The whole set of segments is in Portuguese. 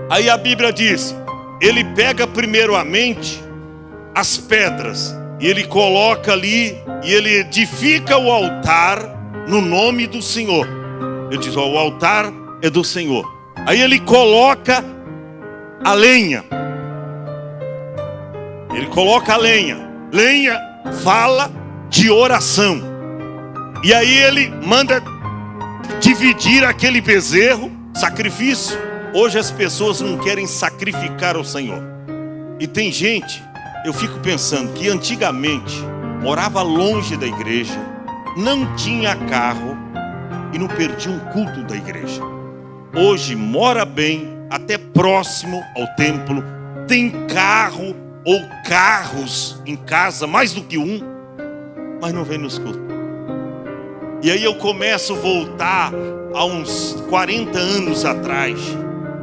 Aí a Bíblia diz, ele pega primeiramente as pedras, e ele coloca ali, e ele edifica o altar no nome do Senhor. Ele diz, ó, o altar é do Senhor. Aí ele coloca a lenha. Ele coloca a lenha. Lenha fala de oração. E aí ele manda dividir aquele bezerro, sacrifício. Hoje as pessoas não querem sacrificar ao Senhor. E tem gente, eu fico pensando que antigamente morava longe da igreja, não tinha carro e não perdia um culto da igreja. Hoje mora bem, até próximo ao templo, tem carro ou carros em casa, mais do que um, mas não vem nos cultos. E aí eu começo a voltar a uns 40 anos atrás,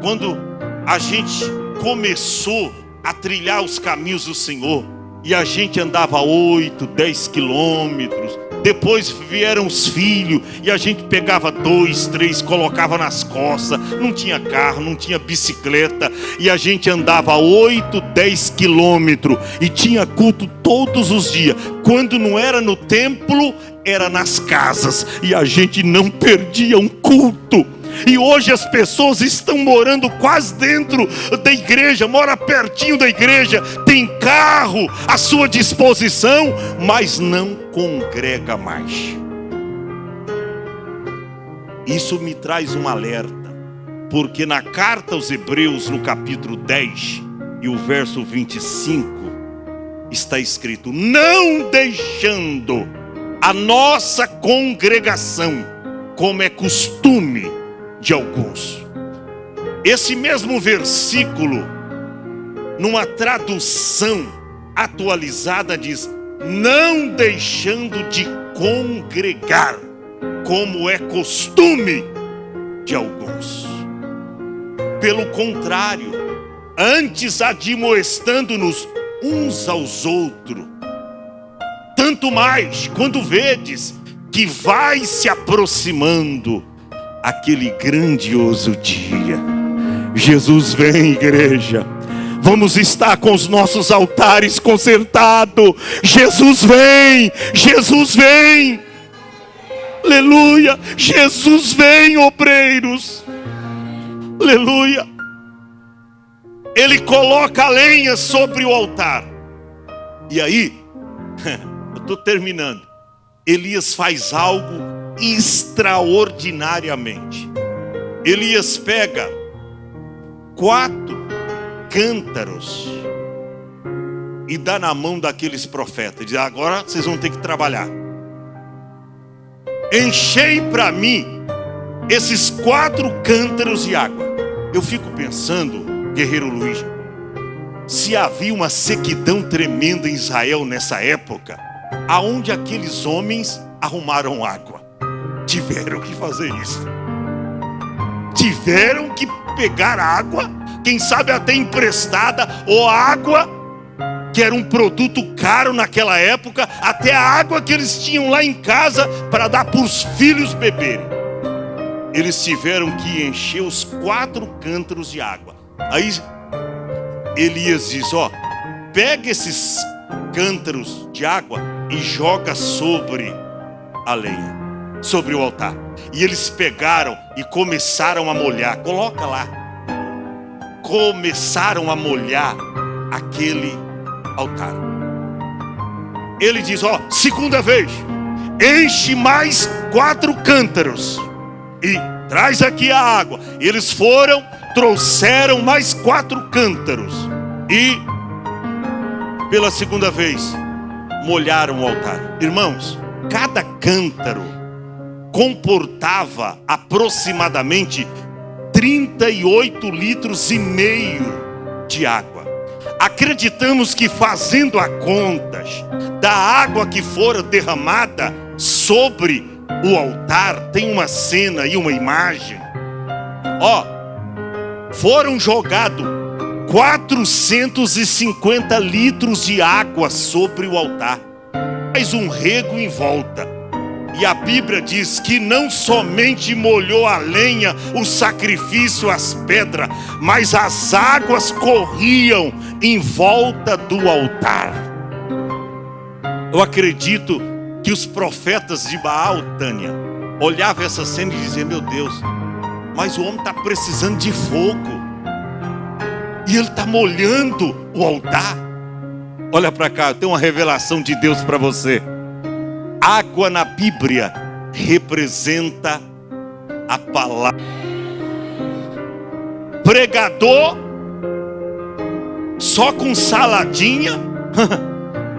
quando a gente começou a trilhar os caminhos do Senhor, e a gente andava 8, 10 quilômetros, depois vieram os filhos, e a gente pegava 2, 3, colocava nas costas, não tinha carro, não tinha bicicleta, e a gente andava 8, 10 quilômetros, e tinha culto todos os dias. Quando não era no templo, era nas casas, e a gente não perdia um culto. E hoje as pessoas estão morando quase dentro da igreja, mora pertinho da igreja, tem carro à sua disposição, mas não congrega mais. Isso me traz um alerta, porque na carta aos Hebreus, no capítulo 10 e o verso 25, está escrito: não deixando a nossa congregação, como é costume de alguns. Esse mesmo versículo, numa tradução atualizada, diz: não deixando de congregar, como é costume de alguns. Pelo contrário, antes admoestando-nos uns aos outros, tanto mais quando vedes que vai se aproximando aquele grandioso dia. Jesus vem, igreja. Vamos estar com os nossos altares consertados. Jesus vem, Jesus vem. Aleluia, Jesus vem, obreiros. Aleluia. Ele coloca a lenha sobre o altar. E aí, eu estou terminando. Elias faz algo extraordinariamente. Elias pega 4 cântaros e dá na mão daqueles profetas. Diz: agora vocês vão ter que trabalhar. Enchei para mim esses 4 cântaros de água. Eu fico pensando, guerreiro Luiz, se havia uma sequidão tremenda em Israel nessa época, aonde aqueles homens arrumaram água? Tiveram que fazer isso. Tiveram que pegar água, quem sabe até emprestada, ou água que era um produto caro naquela época, até a água que eles tinham lá em casa para dar para os filhos beberem. Eles tiveram que encher os 4 cântaros de água. Aí Elias diz: ó, pega esses cântaros de água e joga sobre a lenha, sobre o altar. E eles pegaram e começaram a molhar. Coloca lá. Começaram a molhar aquele altar. Ele diz: ó, segunda vez, enche mais 4 cântaros e traz aqui a água. Eles foram, trouxeram mais 4 cântaros e pela segunda vez molharam o altar. Irmãos, cada cântaro comportava aproximadamente 38,5 litros de água. Acreditamos que, fazendo a contas da água que fora derramada sobre o altar, tem uma cena e uma imagem. Ó, foram jogados 450 litros de água sobre o altar, mais um rego em volta. E a Bíblia diz que não somente molhou a lenha, o sacrifício, as pedras, mas as águas corriam em volta do altar. Eu acredito que os profetas de Baal, Tânia, olhavam essa cena e diziam: meu Deus, mas o homem está precisando de fogo, e ele está molhando o altar. Olha para cá, eu tenho uma revelação de Deus para você. Água na Bíblia representa a palavra. Pregador só com saladinha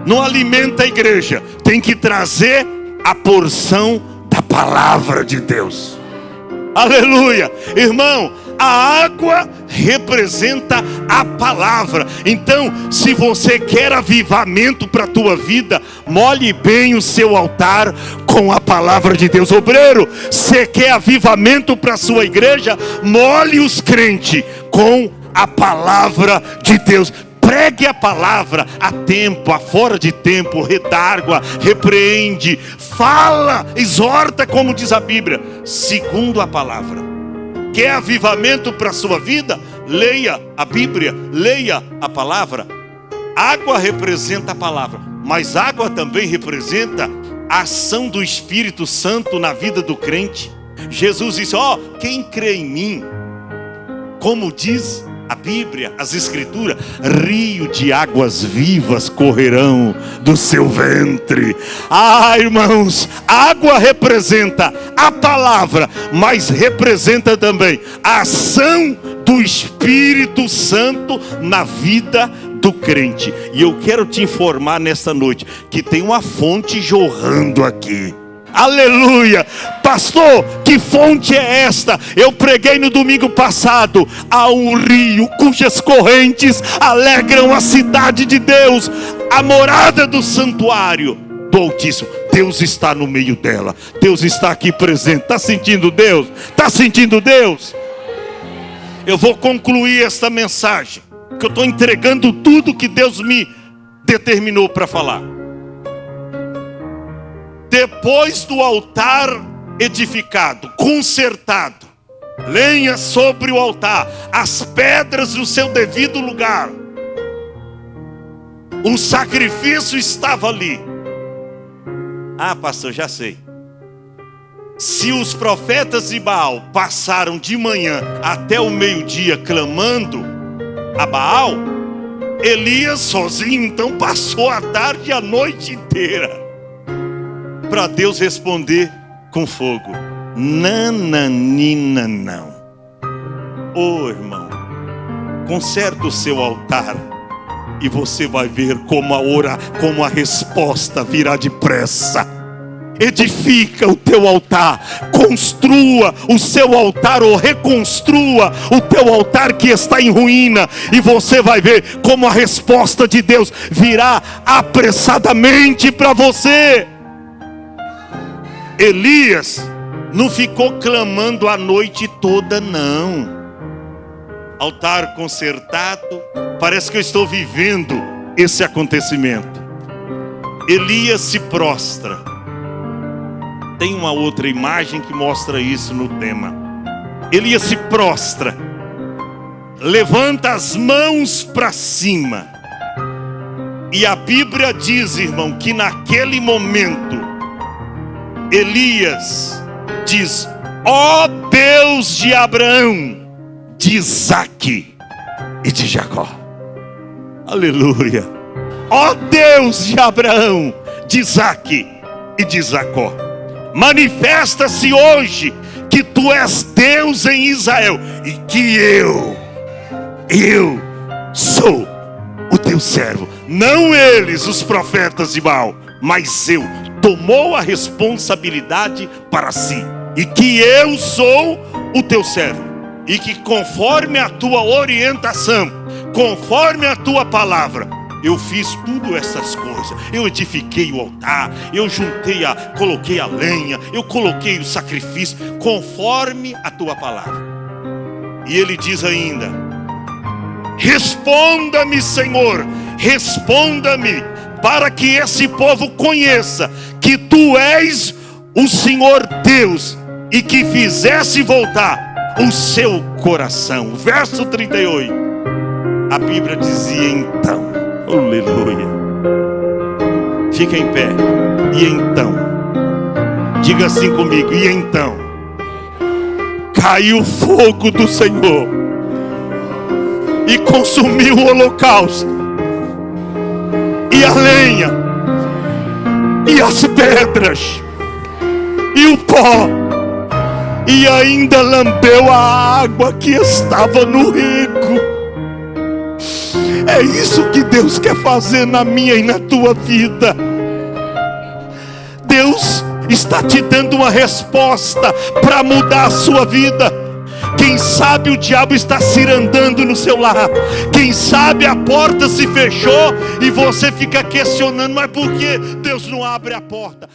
não alimenta a igreja. Tem que trazer a porção da palavra de Deus. Aleluia, irmão. A água representa a palavra. Então, se você quer avivamento para a tua vida, molhe bem o seu altar com a palavra de Deus. Obreiro, você quer avivamento para a sua igreja, molhe os crentes com a palavra de Deus. Pregue a palavra a tempo, a fora de tempo, redargua, repreende, fala, exorta, como diz a Bíblia, segundo a palavra. Quer avivamento para a sua vida? Leia a Bíblia, leia a palavra. Água representa a palavra, mas água também representa a ação do Espírito Santo na vida do crente. Jesus disse: quem crê em mim, como diz a Bíblia, as Escrituras, rio de águas vivas correrão do seu ventre. Irmãos, água representa a palavra, mas representa também a ação do Espírito Santo na vida do crente. E eu quero te informar nesta noite que tem uma fonte jorrando aqui. Aleluia, pastor, que fonte é esta? Eu preguei no domingo passado: há um rio cujas correntes alegram a cidade de Deus, a morada do santuário do Altíssimo. Deus está no meio dela, Deus está aqui presente. Está sentindo Deus? Está sentindo Deus? Eu vou concluir esta mensagem, que eu estou entregando tudo que Deus me determinou para falar. Depois do altar edificado, consertado, lenha sobre o altar, as pedras no seu devido lugar, o sacrifício estava ali. Pastor, já sei. Se os profetas de Baal passaram de manhã até o meio-dia clamando a Baal, Elias sozinho então passou a tarde e a noite inteira para Deus responder com fogo. Nananina não. Irmão, conserta o seu altar e você vai ver como a resposta virá depressa. Edifica o teu altar, construa o seu altar ou reconstrua o teu altar que está em ruína, e você vai ver como a resposta de Deus virá apressadamente para você. Elias não ficou clamando a noite toda, não. Altar consertado, parece que eu estou vivendo esse acontecimento. Elias se prostra. Tem uma outra imagem que mostra isso no tema. Elias se prostra, levanta as mãos para cima, e a Bíblia diz, irmão, que naquele momento Elias diz: Deus de Abraão, de Isaque e de Jacó. Aleluia. Deus de Abraão, de Isaque e de Jacó, manifesta-se hoje que tu és Deus em Israel, e que eu sou o teu servo. Não eles, os profetas de Baal, mas eu. Tomou a responsabilidade para si, e que eu sou o teu servo, e que conforme a tua orientação, conforme a tua palavra, eu fiz tudo essas coisas. Eu edifiquei o altar, eu coloquei a lenha, eu coloquei o sacrifício, conforme a tua palavra. E ele diz ainda: responda-me, Senhor, responda-me, para que esse povo conheça que tu és o Senhor Deus e que fizesse voltar o seu coração. Verso 38, a Bíblia dizia então, aleluia, fica em pé, e então, diga assim comigo, e então, caiu o fogo do Senhor e consumiu o holocausto, e a lenha, e as pedras, e o pó, e ainda lambeu a água que estava no rego. É isso que Deus quer fazer na minha e na tua vida. Deus está te dando uma resposta para mudar a sua vida. Quem sabe o diabo está cirandando no seu lar. Quem sabe a porta se fechou e você fica questionando, mas por que Deus não abre a porta?